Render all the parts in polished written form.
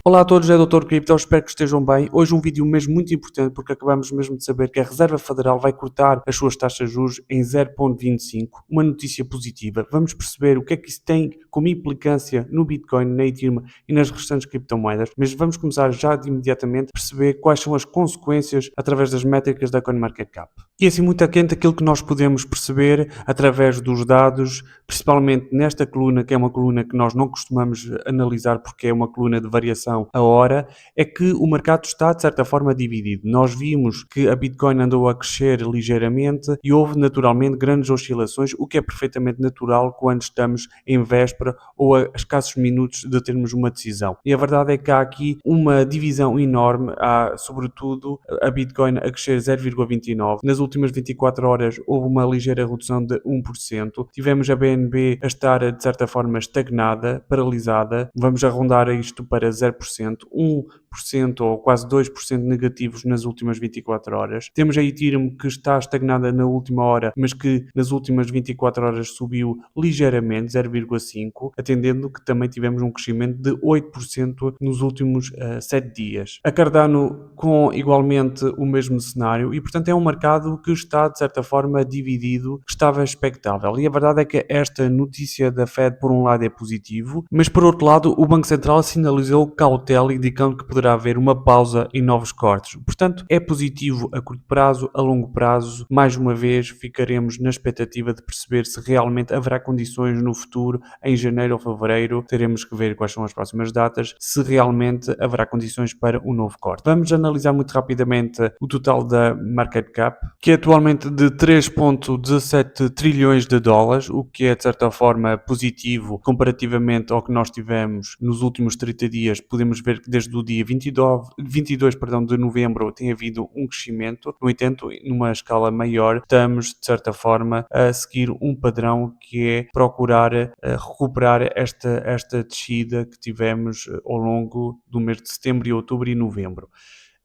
Olá a todos, é Dr. Cripto, espero que estejam bem. Hoje um vídeo mesmo muito importante porque acabamos mesmo de saber que a Reserva Federal vai cortar as suas taxas de juros em 0,25, uma notícia positiva. Vamos perceber o que é que isso tem como implicância no Bitcoin, na Ethereum e nas restantes criptomoedas, mas vamos começar já de imediatamente a perceber quais são as consequências através das métricas da CoinMarketCap. E assim muito atento aquilo que nós podemos perceber através dos dados, principalmente nesta coluna, que é uma coluna que nós não costumamos analisar porque é uma coluna de variação a hora, é que o mercado está de certa forma dividido. Nós vimos que a Bitcoin andou a crescer ligeiramente e houve naturalmente grandes oscilações, o que é perfeitamente natural quando estamos em véspera ou a escassos minutos de termos uma decisão. E a verdade é que há aqui uma divisão enorme, há sobretudo a Bitcoin a crescer 0,29. Nas últimas 24 horas houve uma ligeira redução de 1%. Tivemos a BNB a estar de certa forma estagnada, paralisada. Vamos arrondar isto para 0%, 1% ou quase 2% negativos nas últimas 24 horas. Temos a Ethereum que está estagnada na última hora, mas que nas últimas 24 horas subiu ligeiramente, 0,5%, atendendo que também tivemos um crescimento de 8% nos últimos 7 dias. A Cardano com igualmente o mesmo cenário e, portanto, é um mercado que está, de certa forma, dividido, que estava expectável. E a verdade é que esta notícia da Fed, por um lado, é positivo, mas, por outro lado, o Banco Central sinalizou cautela, indicando que poderá haver uma pausa em novos cortes. Portanto, é positivo a curto prazo, a longo prazo. Mais uma vez, ficaremos na expectativa de perceber se realmente haverá condições no futuro, em janeiro ou fevereiro. Teremos que ver quais são as próximas datas, se realmente haverá condições para um novo corte. Vamos analisar muito rapidamente o total da market cap, que é atualmente de 3,17 trilhões de dólares, o que é de certa forma positivo comparativamente ao que nós tivemos nos últimos 30 dias. Podemos ver que desde o dia 22 de novembro tem havido um crescimento. No entanto, numa escala maior, estamos de certa forma a seguir um padrão que é procurar recuperar esta descida que tivemos ao longo do mês de setembro, e outubro e novembro.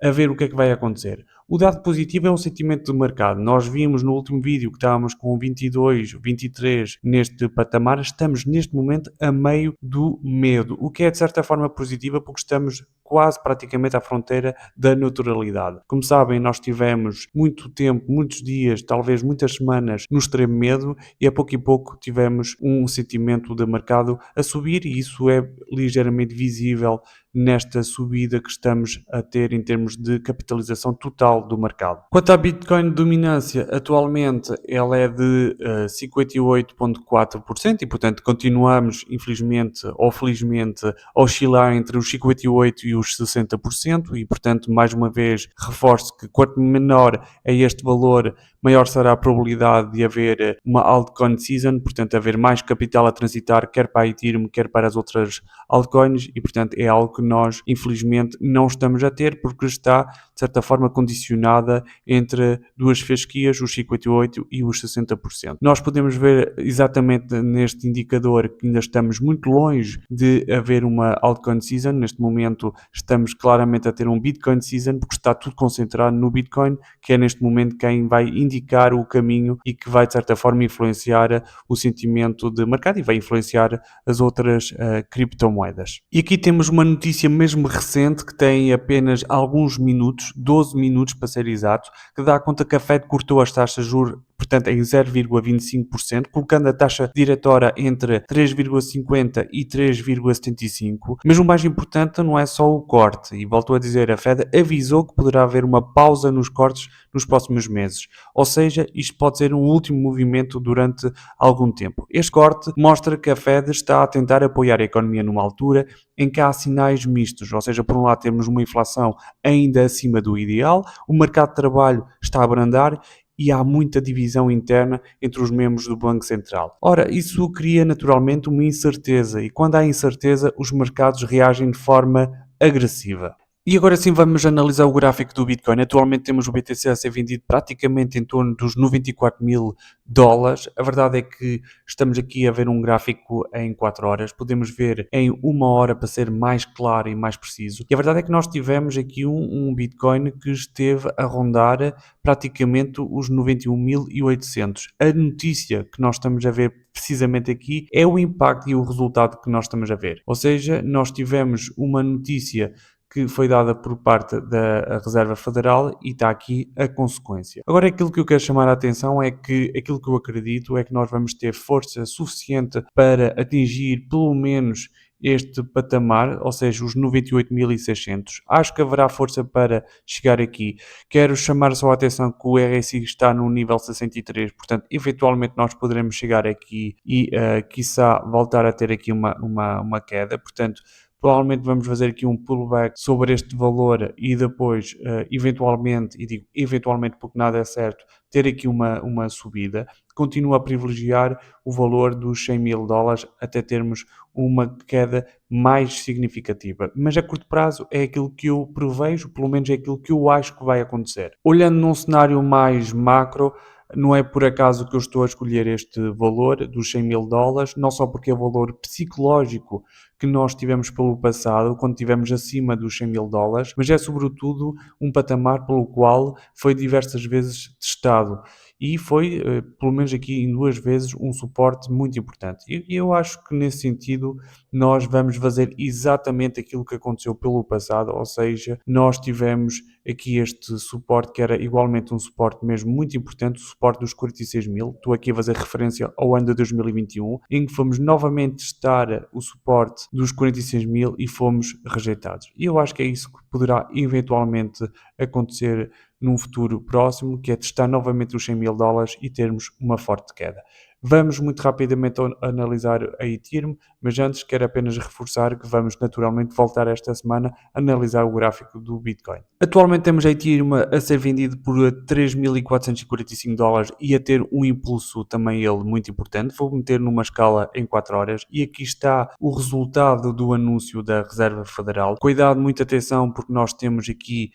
A ver o que é que vai acontecer. O dado positivo é um sentimento de mercado. Nós vimos no último vídeo que estávamos com 22, 23 neste patamar. Estamos neste momento a meio do medo, o que é de certa forma positiva porque estamos quase praticamente à fronteira da neutralidade. Como sabem, nós tivemos muito tempo, muitos dias, talvez muitas semanas no extremo medo e a pouco tivemos um sentimento de mercado a subir e isso é ligeiramente visível nesta subida que estamos a ter em termos de capitalização total do mercado. Quanto à Bitcoin dominância, atualmente ela é de 58,4% e, portanto, continuamos, infelizmente ou felizmente, a oscilar entre os 58% e os 60% e, portanto, mais uma vez, reforço que quanto menor é este valor, maior será a probabilidade de haver uma altcoin season, portanto, haver mais capital a transitar, quer para a Ethereum, quer para as outras altcoins e, portanto, é algo que nós, infelizmente, não estamos a ter porque está, de certa forma, condicionada entre duas fasquias, os 58% e os 60%. Nós podemos ver exatamente neste indicador que ainda estamos muito longe de haver uma altcoin season. Neste momento estamos claramente a ter um Bitcoin season porque está tudo concentrado no Bitcoin, que é neste momento quem vai indicar o caminho e que vai, de certa forma, influenciar o sentimento de mercado e vai influenciar as outras criptomoedas. E aqui temos uma notícia mesmo recente que tem apenas alguns minutos, 12 minutos para ser exato, que dá conta que a Fed cortou as taxas de juros, portanto, em 0,25%, colocando a taxa diretora entre 3,50% e 3,75%. Mas o mais importante não é só o corte, e volto a dizer, a Fed avisou que poderá haver uma pausa nos cortes nos próximos meses. Ou seja, isto pode ser um último movimento durante algum tempo. Este corte mostra que a Fed está a tentar apoiar a economia numa altura em que há sinais mistos, ou seja, por um lado temos uma inflação ainda acima do ideal, o mercado de trabalho está a abrandar e há muita divisão interna entre os membros do Banco Central. Ora, isso cria naturalmente uma incerteza e quando há incerteza os mercados reagem de forma agressiva. E agora sim vamos analisar o gráfico do Bitcoin. Atualmente temos o BTC a ser vendido praticamente em torno dos 94 mil dólares. A verdade é que estamos aqui a ver um gráfico em 4 horas. Podemos ver em 1 hora para ser mais claro e mais preciso. E a verdade é que nós tivemos aqui um Bitcoin que esteve a rondar praticamente os 91.800. A notícia que nós estamos a ver precisamente aqui é o impacto e o resultado que nós estamos a ver. Ou seja, nós tivemos uma notícia que foi dada por parte da Reserva Federal e está aqui a consequência. Agora, aquilo que eu quero chamar a atenção é que aquilo que eu acredito é que nós vamos ter força suficiente para atingir pelo menos este patamar, ou seja, os 98.600. Acho que haverá força para chegar aqui. Quero chamar só a atenção que o RSI está no nível 63, portanto, eventualmente nós poderemos chegar aqui e, quiçá, voltar a ter aqui uma queda. Portanto, provavelmente vamos fazer aqui um pullback sobre este valor e depois, eventualmente, e digo eventualmente porque nada é certo, ter aqui uma subida. Continuo a privilegiar o valor dos 100 mil dólares até termos uma queda mais significativa. Mas a curto prazo é aquilo que eu prevejo, pelo menos é aquilo que eu acho que vai acontecer. Olhando num cenário mais macro, não é por acaso que eu estou a escolher este valor dos 100 mil dólares, não só porque é o valor psicológico que nós tivemos pelo passado, quando estivemos acima dos 100 mil dólares, mas é sobretudo um patamar pelo qual foi diversas vezes testado e foi, pelo menos aqui em 2 vezes, um suporte muito importante. E eu acho que nesse sentido nós vamos fazer exatamente aquilo que aconteceu pelo passado, ou seja, nós tivemos aqui este suporte que era igualmente um suporte mesmo muito importante, o suporte dos 46 mil. Estou aqui a fazer referência ao ano de 2021, em que fomos novamente testar o suporte dos 46 mil e fomos rejeitados. E eu acho que é isso que poderá eventualmente acontecer num futuro próximo, que é testar novamente os 100 mil dólares e termos uma forte queda. Vamos muito rapidamente analisar a Ethereum, mas antes quero apenas reforçar que vamos naturalmente voltar esta semana a analisar o gráfico do Bitcoin. Atualmente temos a Ethereum a ser vendido por 3.445 dólares e a ter um impulso também ele muito importante. Vou meter numa escala em 4 horas e aqui está o resultado do anúncio da Reserva Federal. Cuidado, muita atenção, porque nós temos aqui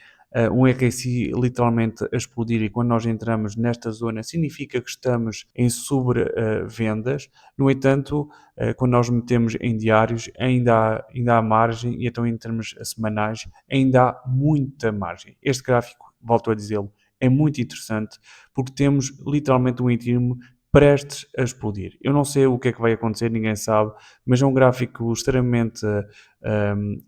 um RSI literalmente a explodir e quando nós entramos nesta zona significa que estamos em sobrevendas. No entanto, quando nós metemos em diários ainda há margem e então em termos semanais ainda há muita margem. Este gráfico, volto a dizê-lo, é muito interessante porque temos literalmente um Ethereum prestes a explodir. Eu não sei o que é que vai acontecer, ninguém sabe, mas é um gráfico extremamente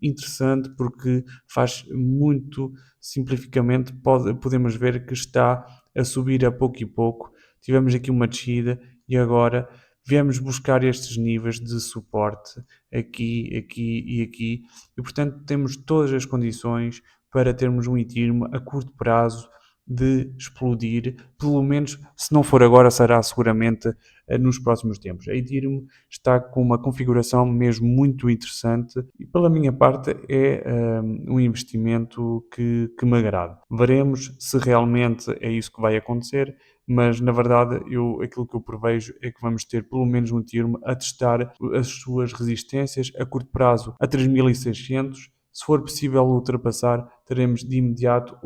interessante porque faz muito simplificamente podemos ver que está a subir a pouco e pouco. Tivemos aqui uma descida e agora viemos buscar estes níveis de suporte aqui, aqui e aqui e portanto temos todas as condições para termos um Ethereum a curto prazo de explodir, pelo menos se não for agora será seguramente nos próximos tempos. A Ethereum está com uma configuração mesmo muito interessante e pela minha parte é um investimento que me agrada. Veremos se realmente é isso que vai acontecer, mas na verdade aquilo que eu prevejo é que vamos ter pelo menos um Ethereum a testar as suas resistências a curto prazo a 3.600. Se for possível ultrapassar, teremos de imediato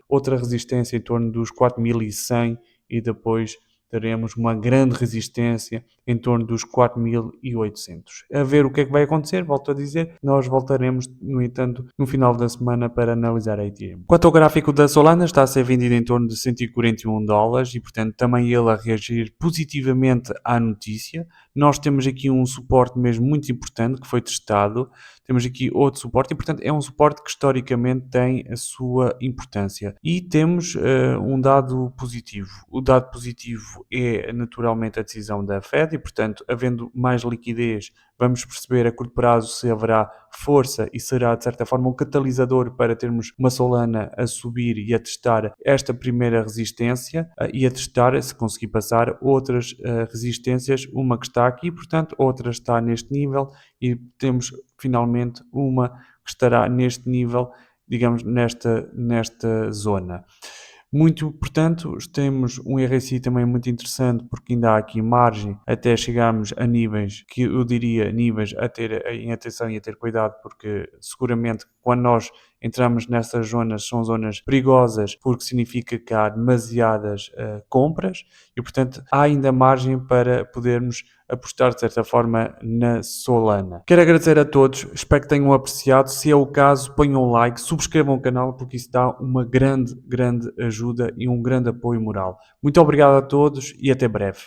outra resistência em torno dos 4.100 e depois teremos uma grande resistência em torno dos 4.800. A ver o que é que vai acontecer, volto a dizer, nós voltaremos, no entanto, no final da semana para analisar a Ethereum. Quanto ao gráfico da Solana, está a ser vendido em torno de 141 dólares e, portanto, também ele a reagir positivamente à notícia. Nós temos aqui um suporte mesmo muito importante que foi testado, temos aqui outro suporte e, portanto, é um suporte que historicamente tem a sua importância. E temos um dado positivo. O dado positivo é naturalmente a decisão da Fed e, portanto, havendo mais liquidez, vamos perceber a curto prazo se haverá força e será, de certa forma, um catalisador para termos uma Solana a subir e a testar esta primeira resistência e a testar, se conseguir passar, outras resistências, uma que está aqui, portanto, outra está neste nível e temos finalmente uma que estará neste nível, digamos, nesta zona. Muito, portanto, temos um RSI também muito interessante porque ainda há aqui margem até chegarmos a níveis que eu diria níveis a ter em atenção e a ter cuidado porque seguramente quando nós entramos nessas zonas são zonas perigosas porque significa que há demasiadas compras e portanto há ainda margem para podermos apostar de certa forma na Solana. Quero agradecer a todos, espero que tenham apreciado. Se é o caso, ponham um like, subscrevam o canal porque isso dá uma grande ajuda e um grande apoio moral. Muito obrigado a todos e até breve.